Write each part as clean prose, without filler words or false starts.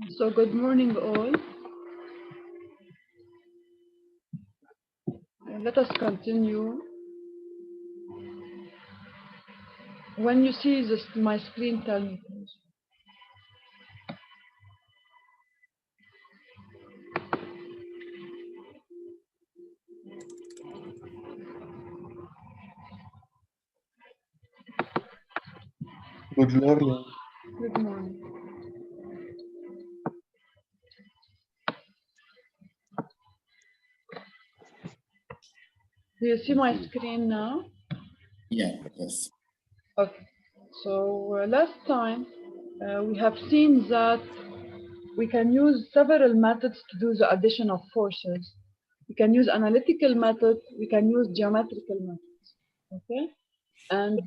So good morning all. Let us continue. When you see this, my screen, tell me please. Good morning. Good morning. Do you see my screen now? Yes. Okay. So last time we have seen that we can use several methods to do the addition of forces. We can use analytical method. We can use geometrical methods. Okay. And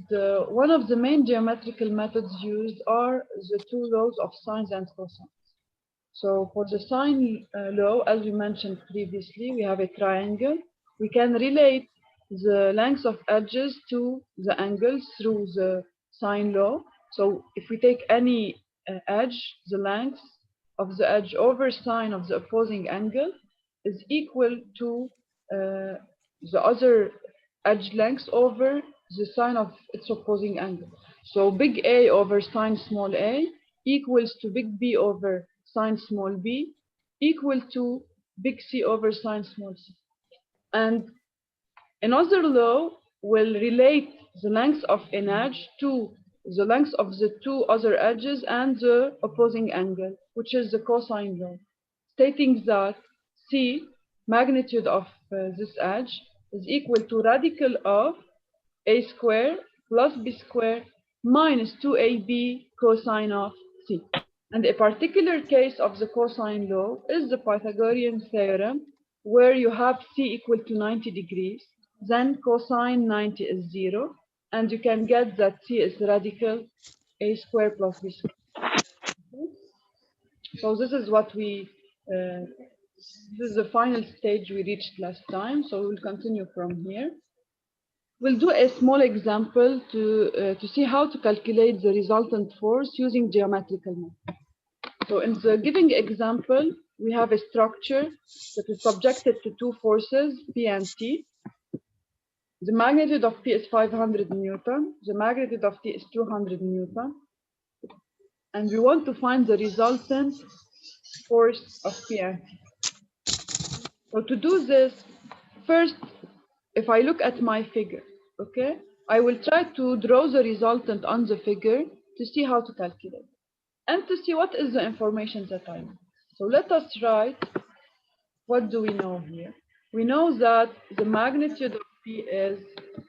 one of the main geometrical methods used are the two laws of sines and cosines. So for the sine law, as we mentioned previously, we have a triangle. We can relate the length of edges to the angles through the sine law. So if we take any edge, the length of the edge over sine of the opposing angle is equal to the other edge length over the sine of its opposing angle. So big A over sine small a equals to big B over sine small b equal to big C over sine small c. And another law will relate the length of an edge to the length of the two other edges and the opposing angle, which is the cosine law, stating that C, magnitude of this edge, is equal to radical of a square plus b square minus 2ab cosine of C. And a particular case of the cosine law is the Pythagorean theorem, where you have C equal to 90 degrees, then cosine 90 is 0, and you can get that C is radical a square plus b square. So this is what this is the final stage we reached last time, so we'll continue from here. We'll do a small example to see how to calculate the resultant force using geometrical method. So in the given example, we have a structure that is subjected to two forces, P and T. The magnitude of P is 500 Newton. The magnitude of T is 200 Newton. And we want to find the resultant force of P and T. So to do this, first, if I look at my figure, okay, I will try to draw the resultant on the figure to see how to calculate and to see what is the information that I know. So let us write, what do we know here? We know that the magnitude of P is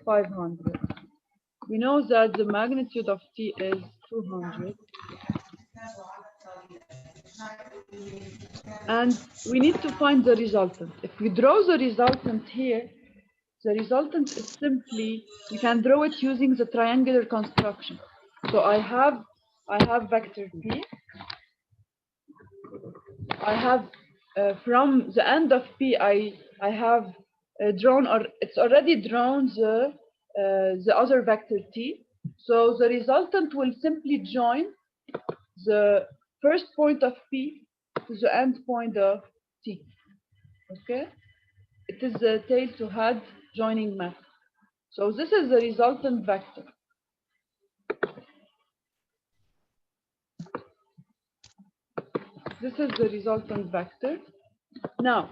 500. We know that the magnitude of T is 200. And we need to find the resultant. If we draw the resultant here, the resultant is simply, you can draw it using the triangular construction. So I have vector P. I have from the end of P, I have drawn, or it's already drawn the other vector T. So the resultant will simply join the first point of P to the end point of T. Okay, it is the tail to head joining method. So this is the resultant vector. This is the resultant vector. Now,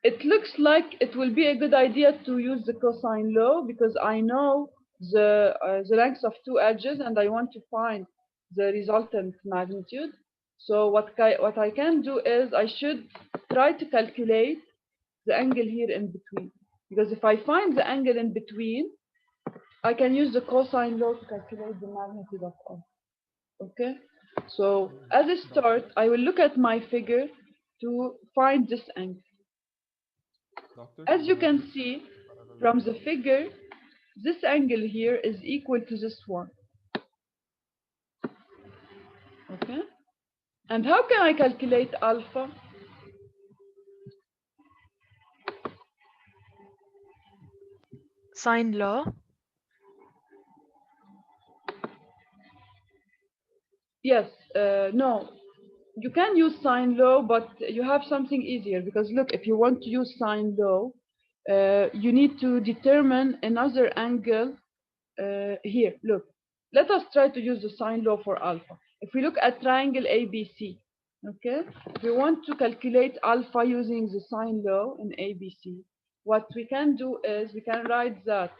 it looks like it will be a good idea to use the cosine law because I know the length of two edges and I want to find the resultant magnitude. So what I can do is I should try to calculate the angle here in between. Because if I find the angle in between, I can use the cosine law to calculate the magnitude of R. Okay? So as a start, I will look at my figure to find this angle. As you can see from the figure, this angle here is equal to this one. Okay? And how can I calculate alpha? Sine law. Yes, no. you can use sine law, but you have something easier, because look, if you want to use sine law, you need to determine another angle here. Look, let us try to use the sine law for alpha. If we look at triangle ABC, okay, if we want to calculate alpha using the sine law in ABC, what we can do is we can write that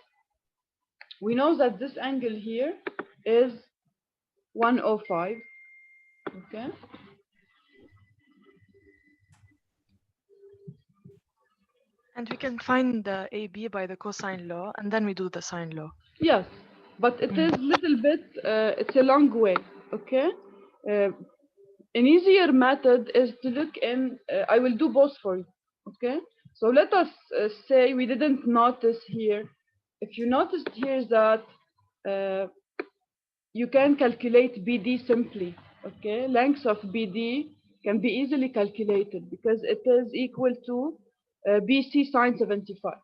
we know that this angle here is 105, okay? And we can find the AB by the cosine law, and then we do the sine law. Yes, but it is little bit, it's a long way, okay? An easier method is to look in, I will do both for you, okay? So let us say we didn't notice here. If you noticed here that you can calculate BD simply, okay? Length of BD can be easily calculated because it is equal to BC sine 75,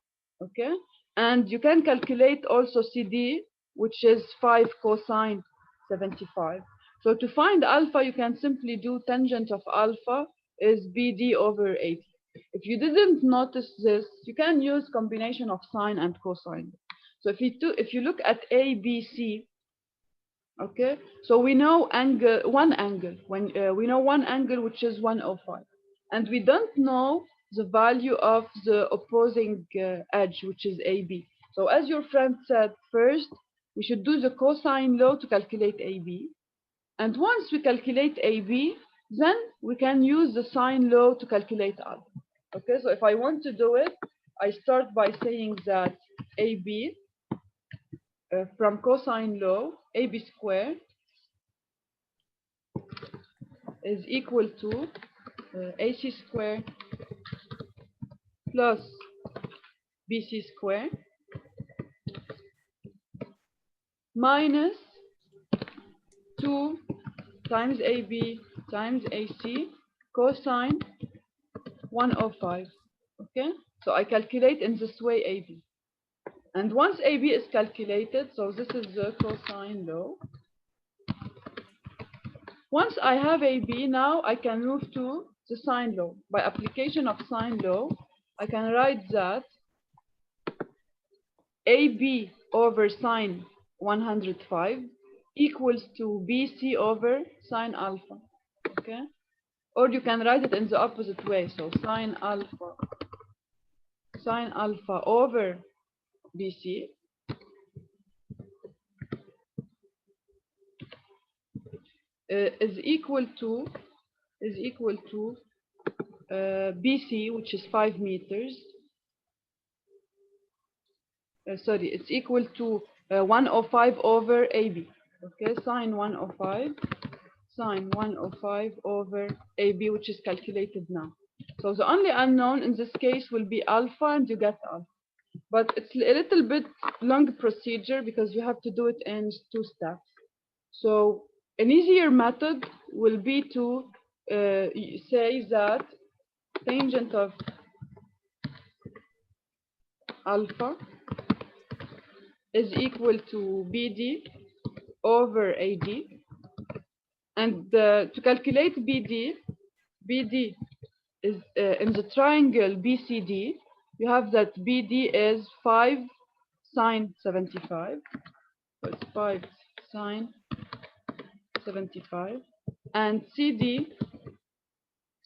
okay? And you can calculate also CD, which is 5 cosine 75. So to find alpha, you can simply do tangent of alpha is BD over 80. If you didn't notice this, you can use combination of sine and cosine. So if you look at ABC, okay, so we know one angle when we know one angle which is 105, and we don't know the value of the opposing edge, which is AB. So as your friend said, first we should do the cosine law to calculate AB, and once we calculate AB, then we can use the sine law to calculate alpha. Okay, so if I want to do it, I start by saying that AB from cosine law, AB squared is equal to AC squared plus BC squared minus 2 times AB times AC cosine 105. Okay, so I calculate in this way AB. And once AB is calculated, so this is the cosine law. Once I have AB, now I can move to the sine law. By application of sine law, I can write that AB over sine 105 equals to BC over sine alpha, okay? Or you can write it in the opposite way, so sine alpha over BC is equal to BC, which is 5 meters. Sorry, it's equal to 105 over AB. Okay, sine 105 over AB, which is calculated now. So the only unknown in this case will be alpha, and you get alpha. But it's a little bit long procedure because you have to do it in 2 steps. So an easier method will be to say that tangent of alpha is equal to BD over AD. And to calculate BD is in the triangle BCD, you have that BD is 5 sine 75. So it's 5 sine 75. And CD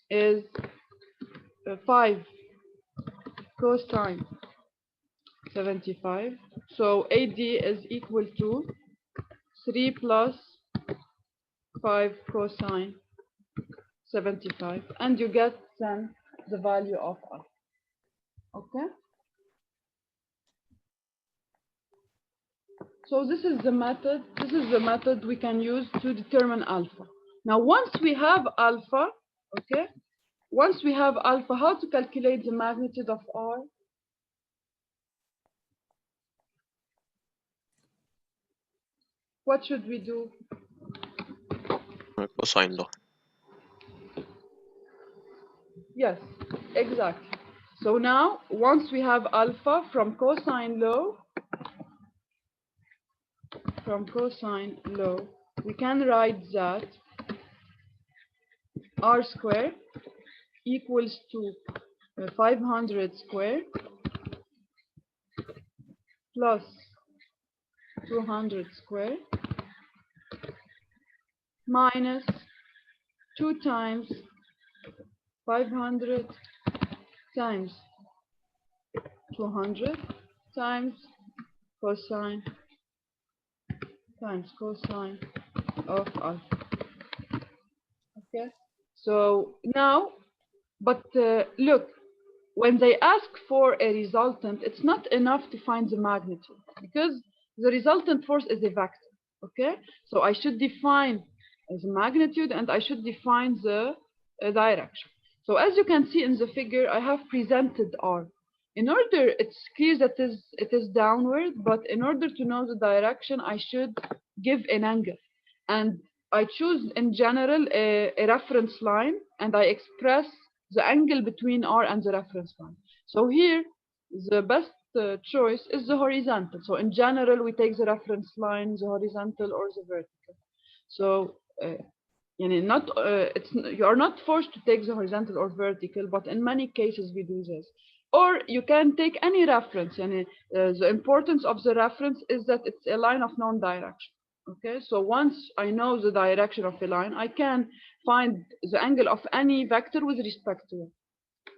is 5 cosine 75. So AD is equal to 3 plus 5 cosine 75, and you get then the value of alpha. Okay? So this is the method we can use to determine alpha. Now once we have alpha, okay? Once we have alpha, how to calculate the magnitude of R? What should we do? Cosine law. Yes, exactly. So now, once we have alpha from cosine law, we can write that r square equals to 500 square plus 200 square minus 2 times 500 times 200 times cosine of alpha. Okay, so now, but look, when they ask for a resultant, it's not enough to find the magnitude because the resultant force is a vector. Okay, so I should define the magnitude and I should define the direction. So as you can see in the figure, I have presented R. In order, it's clear that it is downward, but in order to know the direction, I should give an angle. And I choose in general a reference line and I express the angle between R and the reference line. So here, the best choice is the horizontal. So in general, we take the reference line, the horizontal or the vertical. So you are not forced to take the horizontal or vertical, but in many cases we do this. Or you can take any reference. The importance of the reference is that it's a line of known direction. Okay, so once I know the direction of a line, I can find the angle of any vector with respect to it.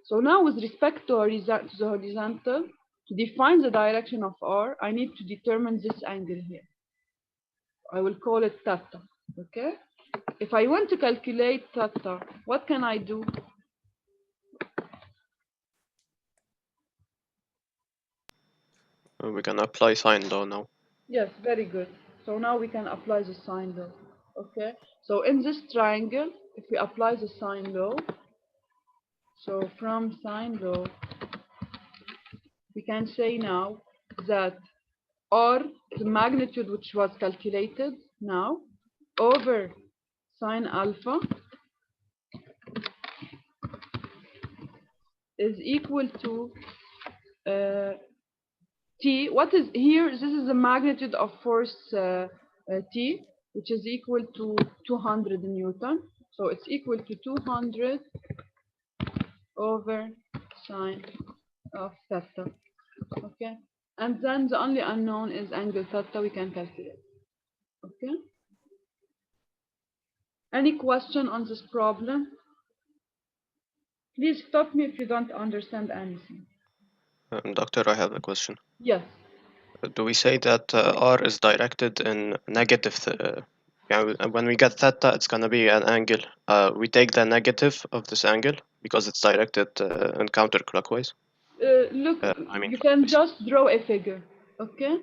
So now with respect to the horizontal, to define the direction of R, I need to determine this angle here. I will call it theta, okay? If I want to calculate theta, what can I do? We can apply sine law now. Yes, very good. So now we can apply the sine law, okay? So in this triangle, if we apply the sine law, so from sine law, we can say now that R, the magnitude which was calculated now, over sine alpha is equal to T. What is here? This is the magnitude of force T, which is equal to 200 Newton. So it's equal to 200 over sine of theta. Okay, and then the only unknown is angle theta. We can calculate. Okay. Any question on this problem? Please stop me if you don't understand anything. Doctor, I have a question. Yes. Do we say that R is directed in negative? When we get theta, it's gonna be an angle. We take the negative of this angle because it's directed in counterclockwise. Look, I mean, you can just draw a figure, okay?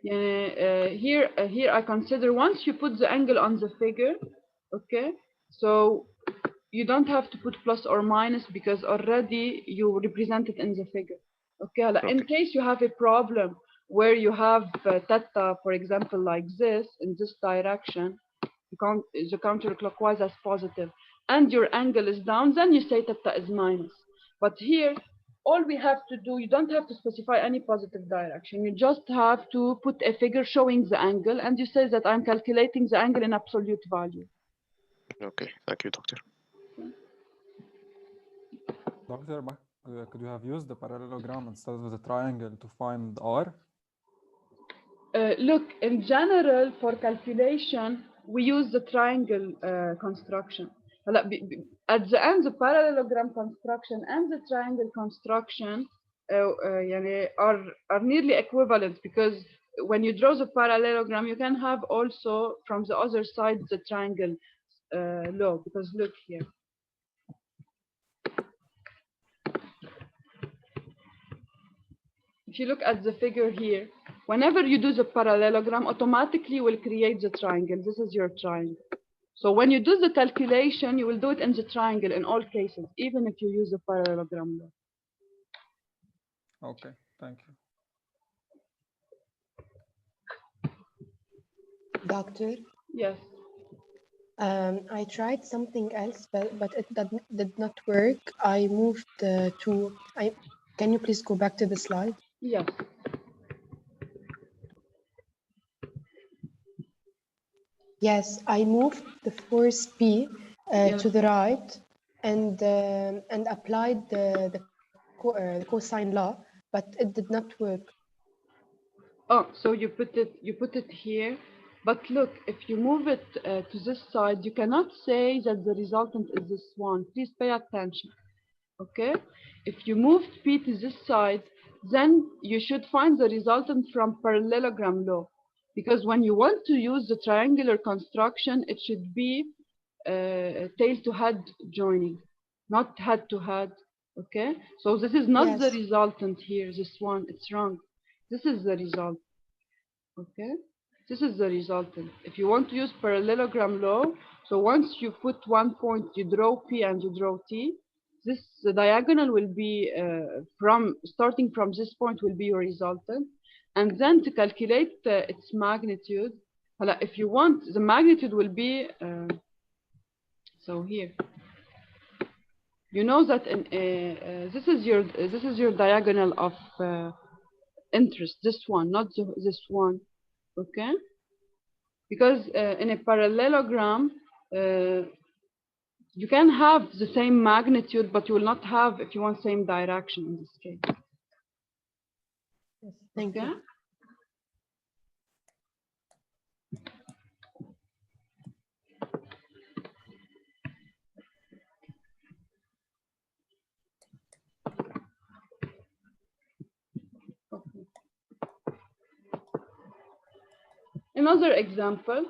Here I consider once you put the angle on the figure, okay? So you don't have to put plus or minus because already you represent it in the figure, okay? In case you have a problem where you have theta, for example, like this, in this direction, the counterclockwise as positive, and your angle is down, then you say theta is minus. But here, all we have to do, you don't have to specify any positive direction. You just have to put a figure showing the angle, and you say that I'm calculating the angle in absolute value. Okay, thank you, doctor. Doctor, could you have used the parallelogram instead of the triangle to find R? Look, in general, for calculation, we use the triangle construction. At the end, the parallelogram construction and the triangle construction are nearly equivalent because when you draw the parallelogram, you can have also from the other side the triangle law. Because look here. If you look at the figure here, whenever you do the parallelogram, automatically will create the triangle. This is your triangle. So when you do the calculation, you will do it in the triangle in all cases, even if you use the parallelogram law. Okay, thank you. Doctor? Yes. I tried something else, but it did not work. I moved can you please go back to the slide? Yes. Yes, I moved the force P to the right, and applied the cosine law, but it did not work. Oh, so you put it here, but look, if you move it to this side, you cannot say that the resultant is this one. Please pay attention. Okay, if you moved P to this side, then you should find the resultant from parallelogram law, because when you want to use the triangular construction, it should be tail to head joining, not head to head. Okay, so this is not the Yes. resultant here. This one, it's wrong. This is the result. Okay, this is the resultant. If you want to use parallelogram law, so once you put one point, you draw P and you draw T. The diagonal will be starting from this point will be your resultant, and then to calculate its magnitude. If you want, the magnitude will be so here. You know that this is your diagonal of interest. This one, not this one. Okay, because in a parallelogram you can have the same magnitude, but you will not have, if you want, same direction in this case. Yes, thank Okay, you. okay. Another example.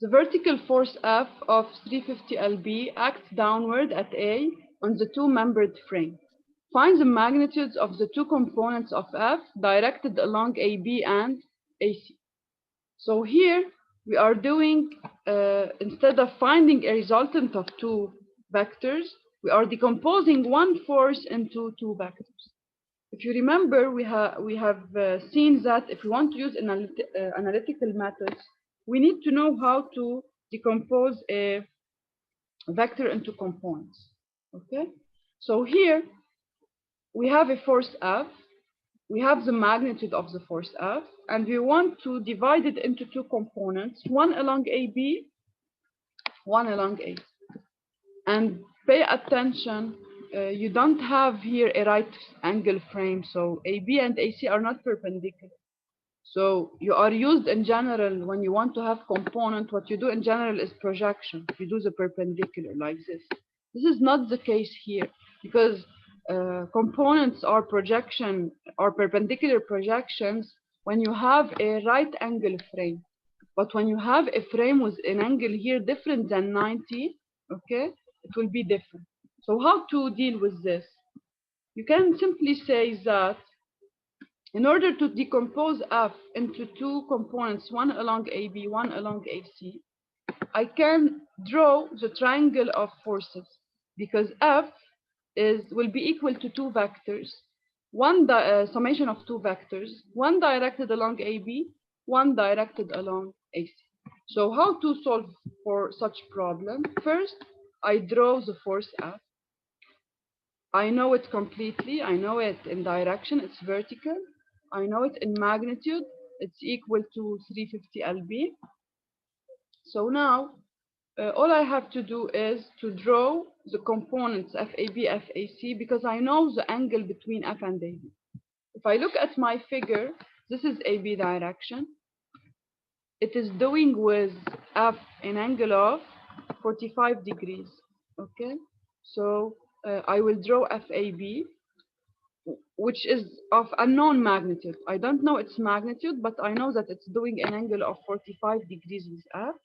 The vertical force F of 350 lb acts downward at A on the two-membered frame. Find the magnitudes of the two components of F directed along AB and AC. So here we are doing, instead of finding a resultant of two vectors, we are decomposing one force into two vectors. If you remember, we have seen that if we want to use analytical methods, we need to know how to decompose a vector into components. Okay, so here we have a force F, we have the magnitude of the force F, and we want to divide it into two components, one along AB, one along AC. And pay attention, you don't have here a right angle frame, so AB and AC are not perpendicular. So you are used in general when you want to have component, what you do in general is projection. You do the perpendicular like this. This is not the case here, because components are perpendicular projections when you have a right angle frame. But when you have a frame with an angle here different than 90, okay, it will be different. So how to deal with this? You can simply say that in order to decompose F into two components, one along AB, one along AC, I can draw the triangle of forces, because F will be equal to two vectors, summation of two vectors, one directed along AB, one directed along AC. So how to solve for such problem? First, I draw the force F. I know it completely. I know it in direction, it's vertical. I know it in magnitude, it's equal to 350 lb. So now, all I have to do is to draw the components FAB, FAC, because I know the angle between F and AB. If I look at my figure, this is AB direction. It is doing with F an angle of 45 degrees, okay? So I will draw FAB, which is of unknown magnitude. I don't know its magnitude, but I know that it's doing an angle of 45 degrees with F.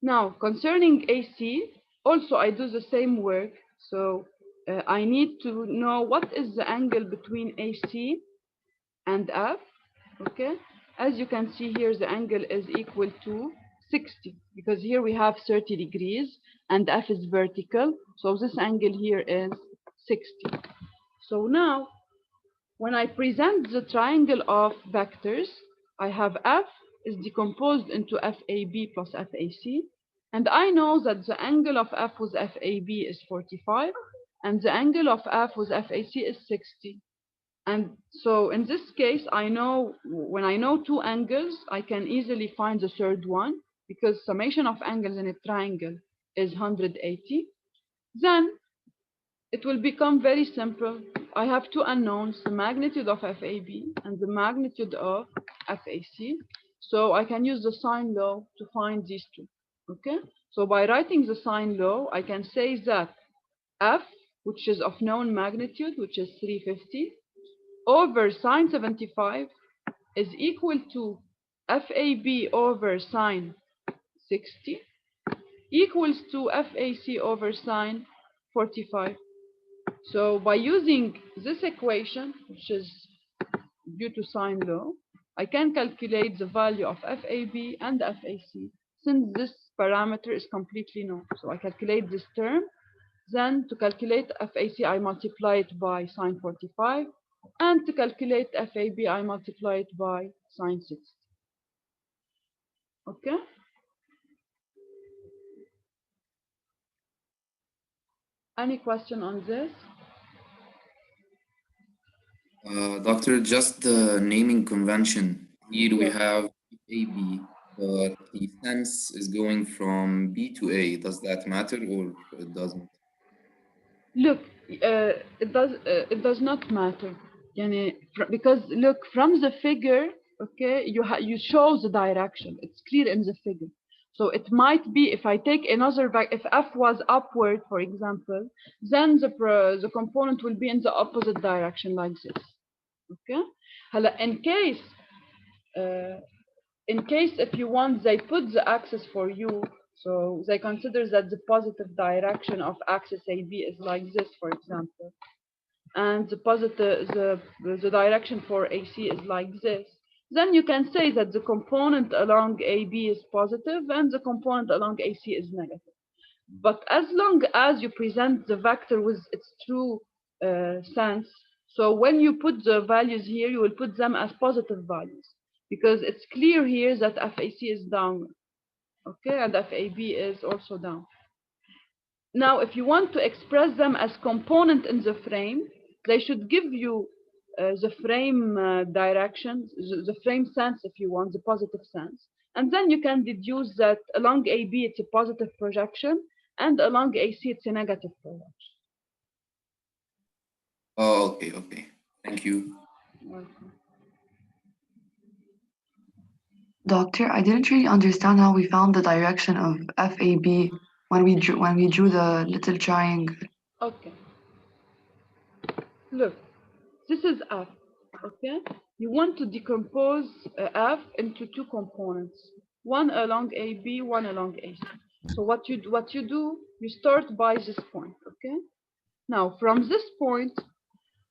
Now, concerning AC, also I do the same work. So I need to know what is the angle between AC and F, okay? As you can see here, the angle is equal to 60, because here we have 30 degrees and F is vertical. So this angle here is 60. So now, when I present the triangle of vectors, I have F is decomposed into FAB plus FAC. And I know that the angle of F with FAB is 45, and the angle of F with FAC is 60. And so in this case, I know when I know two angles, I can easily find the third one, because summation of angles in a triangle is 180, then it will become very simple. I have two unknowns, the magnitude of FAB and the magnitude of FAC. So I can use the sine law to find these two. Okay? So by writing the sine law, I can say that F, which is of known magnitude, which is 350, over sine 75 is equal to FAB over sine 60 equals to FAC over sine 45. So by using this equation, which is due to sine law, I can calculate the value of FAB and FAC since this parameter is completely known. So I calculate this term, then to calculate FAC I multiply it by sine 45, and to calculate FAB I multiply it by sine 60. Okay? Any question on this? Doctor, just the naming convention. Here we Yes. have AB, but the sense is going from B to A. Does that matter or it doesn't? Look, it does not matter. Yani, because look, from the figure, okay, you show the direction. It's clear in the figure. So it might be if I take another if F was upward, for example, then the component will be in the opposite direction like this. Okay. In case if you want, they put the axis for you. So they consider that the positive direction of axis AB is like this, for example, and the direction for AC is like this. Then you can say that the component along AB is positive and the component along AC is negative. But as long as you present the vector with its true sense, so when you put the values here, you will put them as positive values because it's clear here that FAC is downward, okay, and FAB is also down. Now, if you want to express them as component in the frame, they should give you the frame direction, the frame sense, if you want, the positive sense. And then you can deduce that along AB, it's a positive projection, and along AC, it's a negative projection. Oh, okay, okay. Thank you. Welcome. Doctor, I didn't really understand how we found the direction of FAB when we drew the little triangle. Okay. Look, this is F. Okay. You want to decompose F into two components, one along AB, one along AC. So what you do, you start by this point. Okay. Now from this point,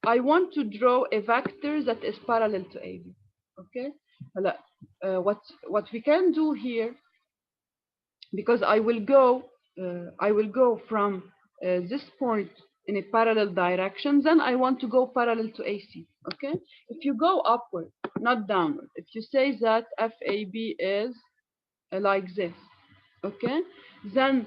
I want to draw a vector that is parallel to AB. Okay. What we can do here, because I will go from this point in a parallel direction, then I want to go parallel to AC. Okay. If you go upward, not downward, if you say that FAB is like this, okay, then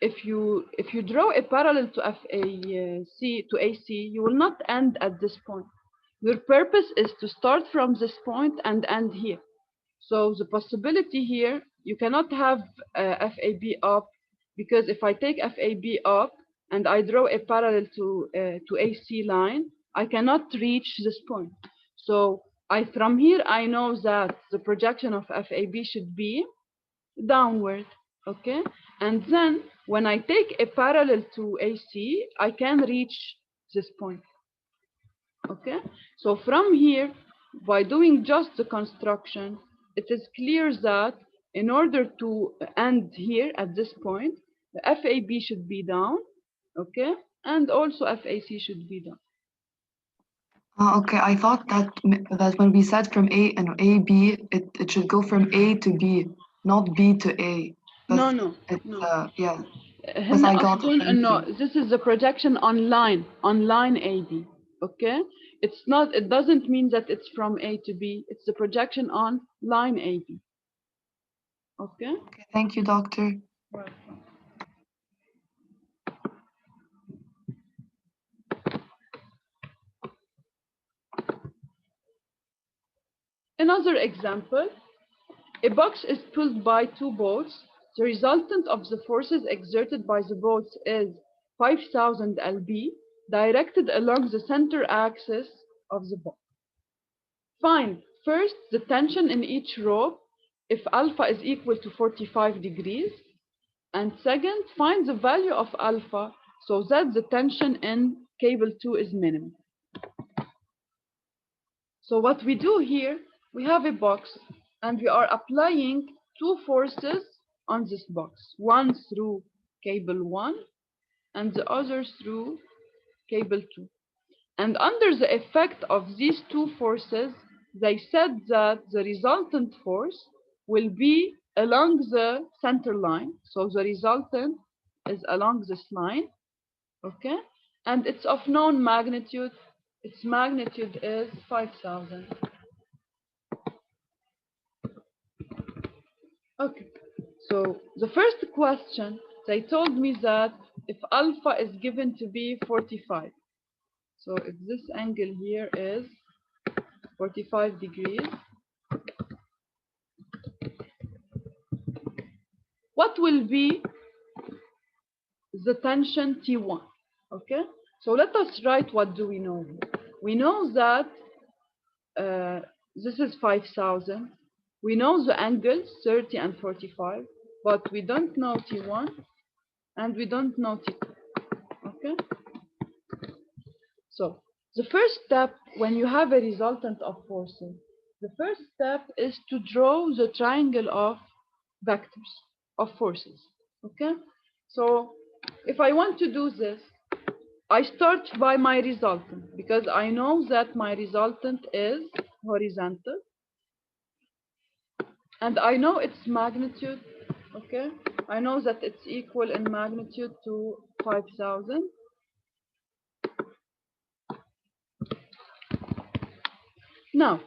if you draw a parallel to FAC to AC, you will not end at this point. Your purpose is to start from this point and end here. So the possibility here, you cannot have FAB up, because if I take FAB up and I draw a parallel to AC line, I cannot reach this point. So from here, I know that the projection of FAB should be downward, okay? And then when I take a parallel to AC, I can reach this point, okay? So from here, by doing just the construction, it is clear that in order to end here at this point, the FAB should be down, okay? And also FAC should be down. Okay, I thought that when we said from A and AB, it should go from A to B, not B to A. No. Yeah. هن I got أصلاً it. إنه this is the projection on line AB, okay? It doesn't mean that it's from A to B. It's the projection on line AB. Okay? Okay, thank you, doctor. Welcome. Another example, a box is pulled by two bolts the resultant of the forces exerted by the boats is 5000 lb directed along the center axis of the boat. Find first the tension in each rope if alpha is equal to 45 degrees, and second, find the value of alpha so that the tension in cable 2 is minimum. So what we do here, we have a box and we are applying two forces on this box, one through cable 1 and the other through cable 2. And under the effect of these two forces, they said that the resultant force will be along the center line. So the resultant is along this line, okay? And it's of known magnitude. Its magnitude is 5000. Okay, so the first question, they told me that if alpha is given to be 45, so if this angle here is 45 degrees, what will be the tension T1? Okay, so let us write what do we know here. We know that this is 5000. We know the angles 30 and 45, but we don't know T1 and we don't know T2. Okay, so the first step when you have a resultant of forces, the first step is to draw the triangle of vectors of forces. Okay, so if I want to do this, I start by my resultant because I know that my resultant is horizontal and I know its magnitude. Okay, I know that it's equal in magnitude to 5000. Now,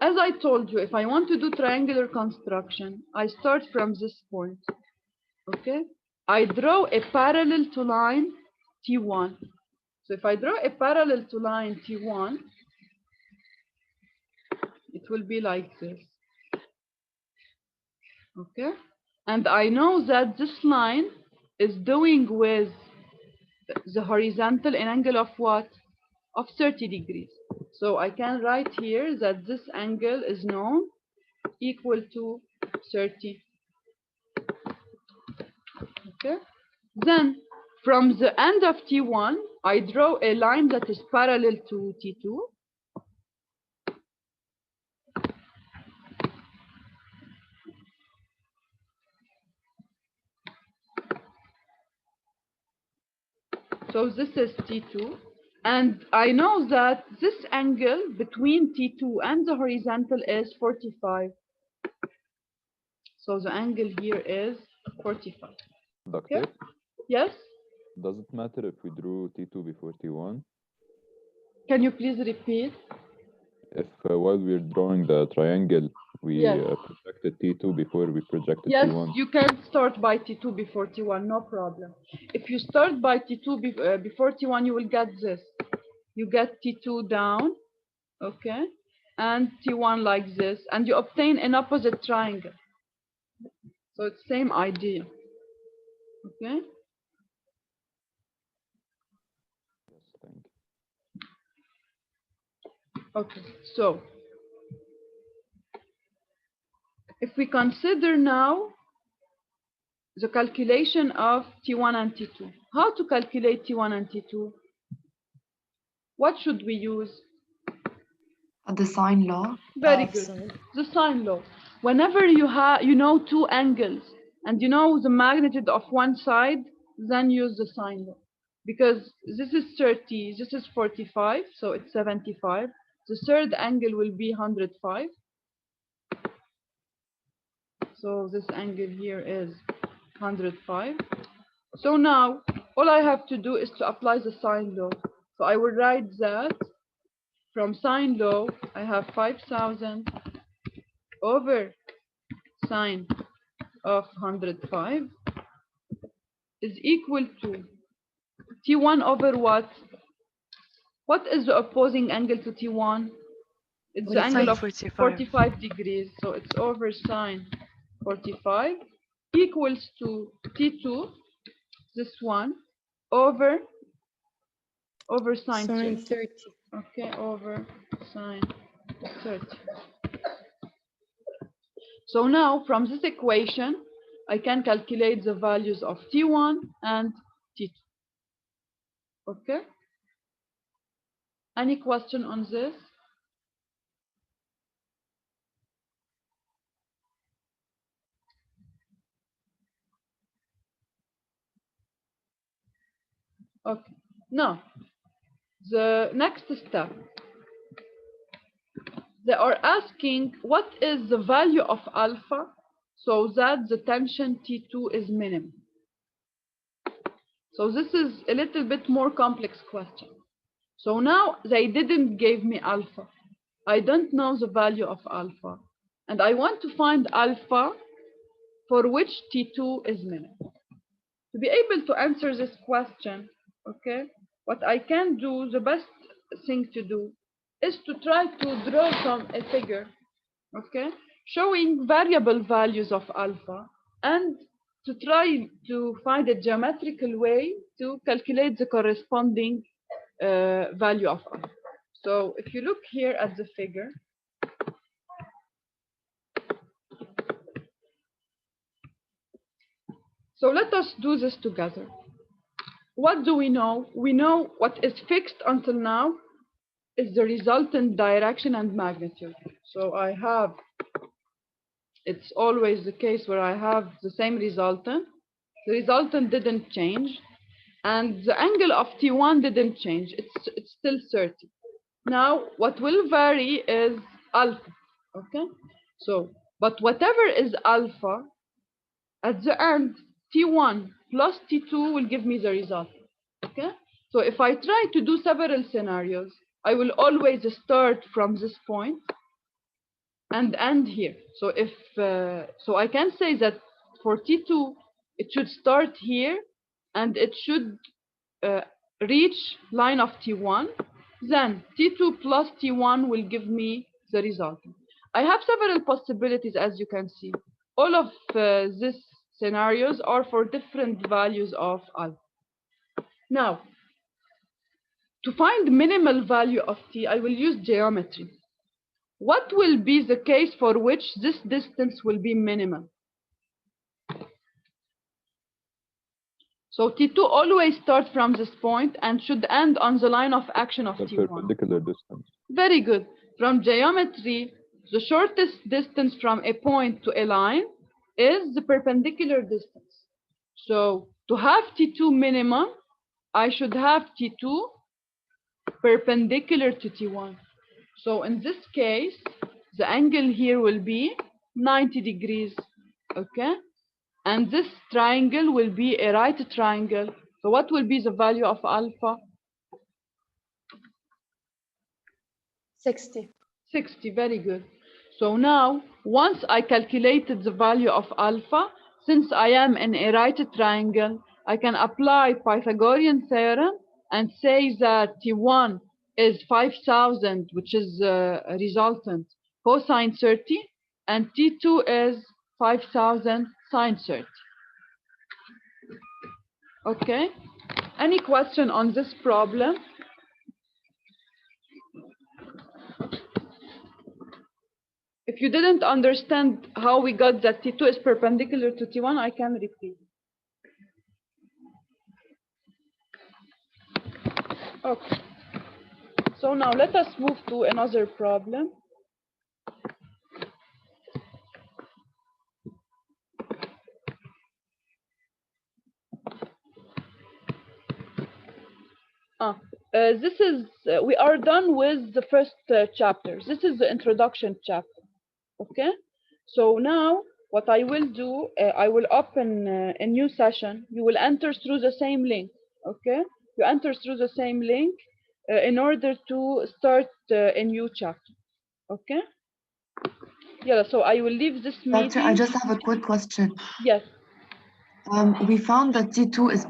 as I told you, if I want to do triangular construction, I start from this point. Okay, I draw a parallel to line T1. So if I draw a parallel to line T1, it will be like this. Okay, and I know that this line is doing with the horizontal an angle of what? Of 30 degrees. So I can write here that this angle is known equal to 30. Okay, then from the end of T1, I draw a line that is parallel to T2. So this is T2, and I know that this angle between T2 and the horizontal is 45. So the angle here is 45. Doctor, Okay? Yes? does it matter if we drew T2 before T1? Can you please repeat? If while we're drawing the triangle, we Yes. projected T2 before we projected Yes, T1? you can start by T2 before T1, no problem. If you start by T2 before T1, you will get this. You get T2 down, okay, and T1 like this, and you obtain an opposite triangle. So it's same idea, okay? Yes, thank you. Okay, so if we consider now the calculation of T1 and T2, how to calculate T1 and T2? What should we use? The sine law. Very good. The sine law. Whenever you know two angles and you know the magnitude of one side, then use the sine law. Because this is 30, this is 45, so it's 75. The third angle will be 105. So this angle here is 105. So now all I have to do is to apply the sine law. So I will write that from sine law, I have 5000 over sine of 105 is equal to T1 over what? What is the opposing angle to T1? It's the angle of 45 degrees. So it's over sine 45 equals to T2, this one, over sine Sine 30. 30. Okay, over sine 30. So now from this equation, I can calculate the values of T1 and T2. Okay? Any question on this? Okay. Now, the next step. They are asking what is the value of alpha so that the tension T2 is minimum. So this is a little bit more complex question. So now they didn't give me alpha. I don't know the value of alpha. And I want to find alpha for which T2 is minimum. To be able to answer this question, okay, what I can do, the best thing to do, is to try to draw a figure, okay, showing variable values of alpha, and to try to find a geometrical way to calculate the corresponding value of alpha. So if you look here at the figure, so let us do this together. What do we know? We know what is fixed until now is the resultant direction and magnitude. So I have, it's always the case where I have the same resultant. The resultant didn't change, and the angle of T1 didn't change. It's still 30. Now, what will vary is alpha, okay? So, but whatever is alpha, at the end, T1 plus T2 will give me the result, okay? So if I try to do several scenarios, I will always start from this point and end here. So if so I can say that for T2, it should start here and it should reach line of T1. Then T2 plus T1 will give me the result. I have several possibilities, as you can see. All of these scenarios are for different values of alpha. Now, to find minimal value of T, I will use geometry. What will be the case for which this distance will be minimal? So T2 always starts from this point and should end on the line of action of The T1. perpendicular distance. Very good. From geometry, the shortest distance from a point to a line is the perpendicular distance. So to have T2 minimum, I should have T2 perpendicular to T1. So in this case, the angle here will be 90 degrees, okay? And this triangle will be a right triangle. So what will be the value of alpha? 60. 60, very good. So now, once I calculated the value of alpha, since I am in a right triangle, I can apply Pythagorean theorem and say that T1 is 5,000, which is a resultant, cosine 30, and T2 is 5,000 sine 30. Okay? Any question on this problem? If you didn't understand how we got that T2 is perpendicular to T1, I can repeat. Okay. So now let us move to another problem. This is, we are done with the first chapter. This is the introduction chapter. Okay. So now what I will do, I will open a new session. You will enter through the same link. Okay. You enter through the same link in order to start a new chapter. Okay. Yeah. So I will leave this meeting. Doctor, I just have a quick question. Yes. We found that T2 is,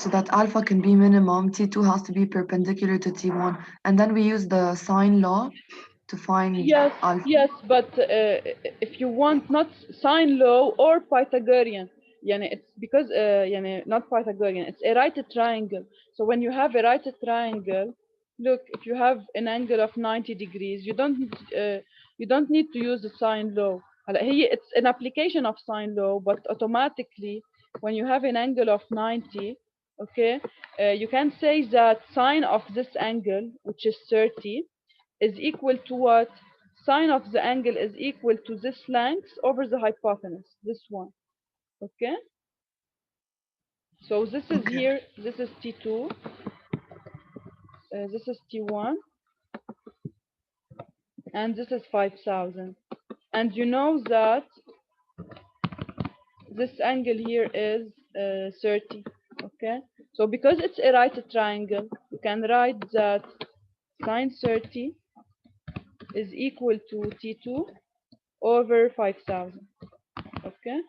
so that alpha can be minimum, T2 has to be perpendicular to T1. And then we use the sine law to find Yes, alpha. yes, but if you want not sine law or Pythagorean, يعني it's because يعني not Pythagorean, it's a right triangle. So when you have a right triangle, look, if you have an angle of 90 degrees, you don't need to use the sine law. هلا هي it's an application of sine law, but automatically when you have an angle of 90, okay, you can say that sine of this angle, which is 30, is equal to what? Sine of the angle is equal to this length over the hypotenuse, this one. Okay? So this is Okay. here, this is T2, this is T1, and this is 5,000. And you know that this angle here is 30. Okay? So because it's a right triangle, you can write that sine 30 is equal to T2 over 5,000. Okay?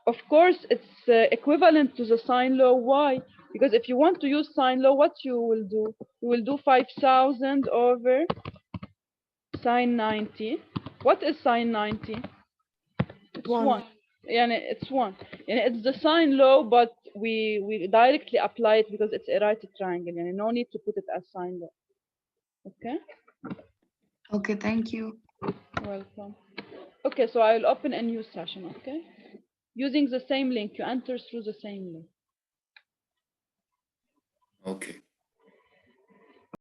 Of course, it's equivalent to the sine law. Why? Because if you want to use sine law, what you will do? You will do 5,000 over sine 90. What is sine 90? It's 1. Yeah, it's 1. And it's the sine law, but we directly apply it because it's a right triangle. And no need to put it as sine law. Okay? Okay, thank you. Welcome. Okay, so I'll open a new session, okay? Using the same link, you enter through the same link. Okay.